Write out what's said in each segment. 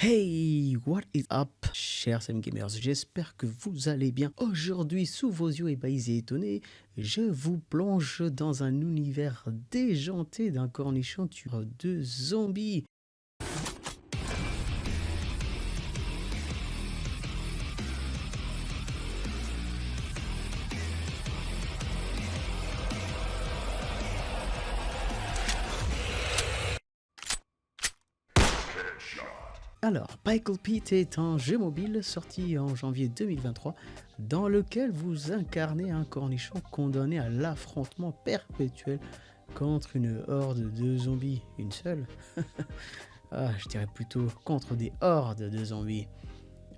Hey, what is up, chers Sam Gamers? J'espère que vous allez bien. Aujourd'hui, sous vos yeux ébahis et étonnés, je vous plonge dans un univers déjanté d'un cornichon tueur de zombies. Alors, Pickle Pit est un jeu mobile sorti en janvier 2023 dans lequel vous incarnez un cornichon condamné à l'affrontement perpétuel contre une horde de zombies. Une seule? Je dirais plutôt contre des hordes de zombies.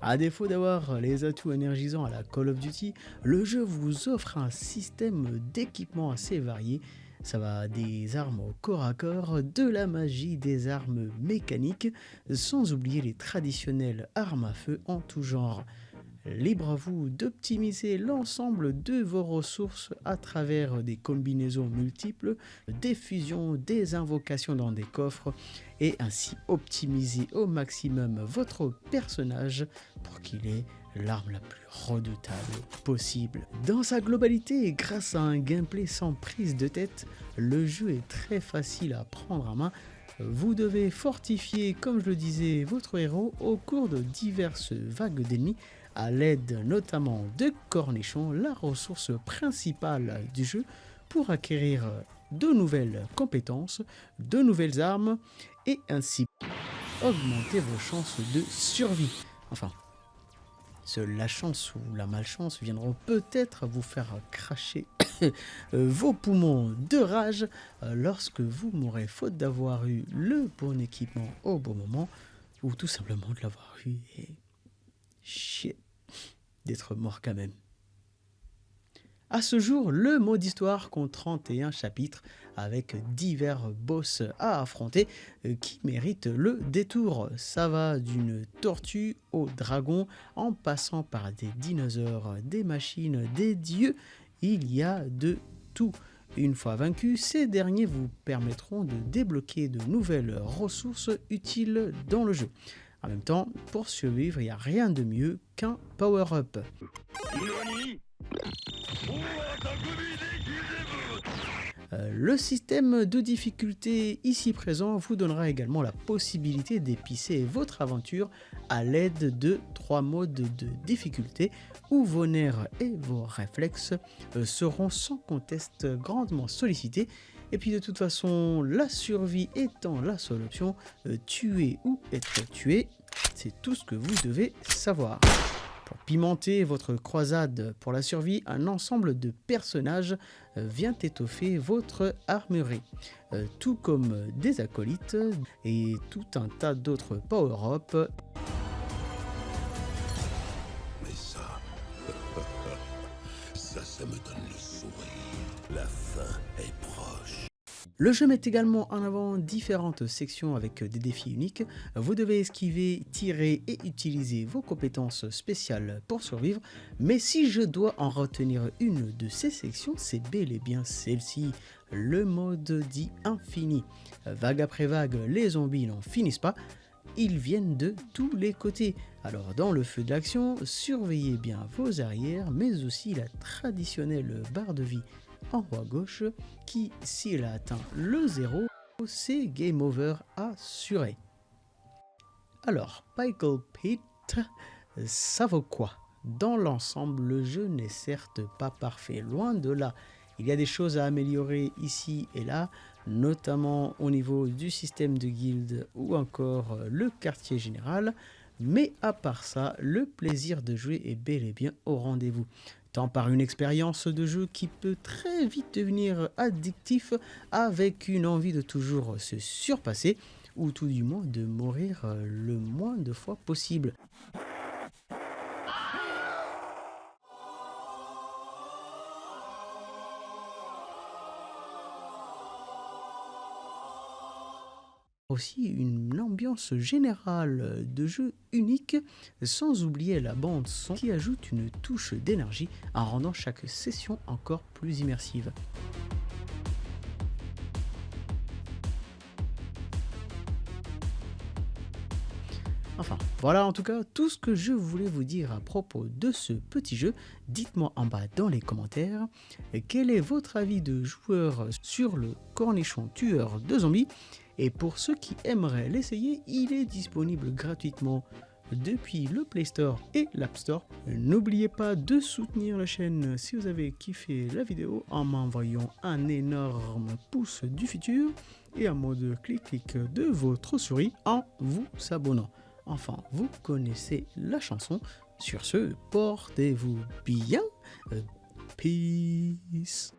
À défaut d'avoir les atouts énergisants à la Call of Duty, le jeu vous offre un système d'équipement assez varié. Ça va des armes au corps à corps, de la magie, des armes mécaniques, sans oublier les traditionnelles armes à feu en tout genre. Libre à vous d'optimiser l'ensemble de vos ressources à travers des combinaisons multiples, des fusions, des invocations dans des coffres et ainsi optimiser au maximum votre personnage pour qu'il ait l'arme la plus redoutable possible. Dans sa globalité, grâce à un gameplay sans prise de tête, le jeu est très facile à prendre en main. Vous devez fortifier, comme je le disais, votre héros au cours de diverses vagues d'ennemis à l'aide notamment de cornichons, la ressource principale du jeu pour acquérir de nouvelles compétences, de nouvelles armes et ainsi augmenter vos chances de survie. Enfin, la chance ou la malchance viendront peut-être vous faire cracher vos poumons de rage lorsque vous mourrez faute d'avoir eu le bon équipement au bon moment ou tout simplement de l'avoir eu et chier d'être mort quand même. À ce jour, le mode histoire compte 31 chapitres avec divers boss à affronter qui méritent le détour. Ça va d'une tortue au dragon en passant par des dinosaures, des machines, des dieux. Il y a de tout. Une fois vaincus, ces derniers vous permettront de débloquer de nouvelles ressources utiles dans le jeu. En même temps, pour survivre, il n'y a rien de mieux qu'un power-up. Le système de difficulté ici présent vous donnera également la possibilité d'épicer votre aventure à l'aide de 3 modes de difficulté où vos nerfs et vos réflexes seront sans conteste grandement sollicités. Et puis de toute façon, la survie étant la seule option, tuer ou être tué, c'est tout ce que vous devez savoir. Pour pimenter votre croisade pour la survie, un ensemble de personnages vient étoffer votre armurerie, tout comme des acolytes et tout un tas d'autres power-up. Mais ça me donne le sourire. La fin est proche. Le jeu met également en avant différentes sections avec des défis uniques. Vous devez esquiver, tirer et utiliser vos compétences spéciales pour survivre. Mais si je dois en retenir une de ces sections, c'est bel et bien celle-ci, le mode dit infini. Vague après vague, les zombies n'en finissent pas. Ils viennent de tous les côtés. Alors dans le feu de l'action, surveillez bien vos arrières, mais aussi la traditionnelle barre de vie en haut à gauche qui, si elle a atteint le 0, c'est game over assuré. Alors, Pickle Pit, ça vaut quoi? Dans l'ensemble, le jeu n'est certes pas parfait, loin de là. Il y a des choses à améliorer ici et là, notamment au niveau du système de guilde ou encore le quartier général. Mais à part ça, le plaisir de jouer est bel et bien au rendez-vous. Tant par une expérience de jeu qui peut très vite devenir addictif avec une envie de toujours se surpasser ou tout du moins de mourir le moins de fois possible. Aussi une ambiance générale de jeu unique, sans oublier la bande son qui ajoute une touche d'énergie en rendant chaque session encore plus immersive. Enfin, voilà en tout cas tout ce que je voulais vous dire à propos de ce petit jeu. Dites-moi en bas dans les commentaires quel est votre avis de joueur sur le cornichon tueur de zombies. Et pour ceux qui aimeraient l'essayer, il est disponible gratuitement depuis le Play Store et l'App Store. N'oubliez pas de soutenir la chaîne si vous avez kiffé la vidéo en m'envoyant un énorme pouce du futur et un mode clic-clic de votre souris en vous abonnant. Enfin, vous connaissez la chanson. Sur ce, portez-vous bien. Peace.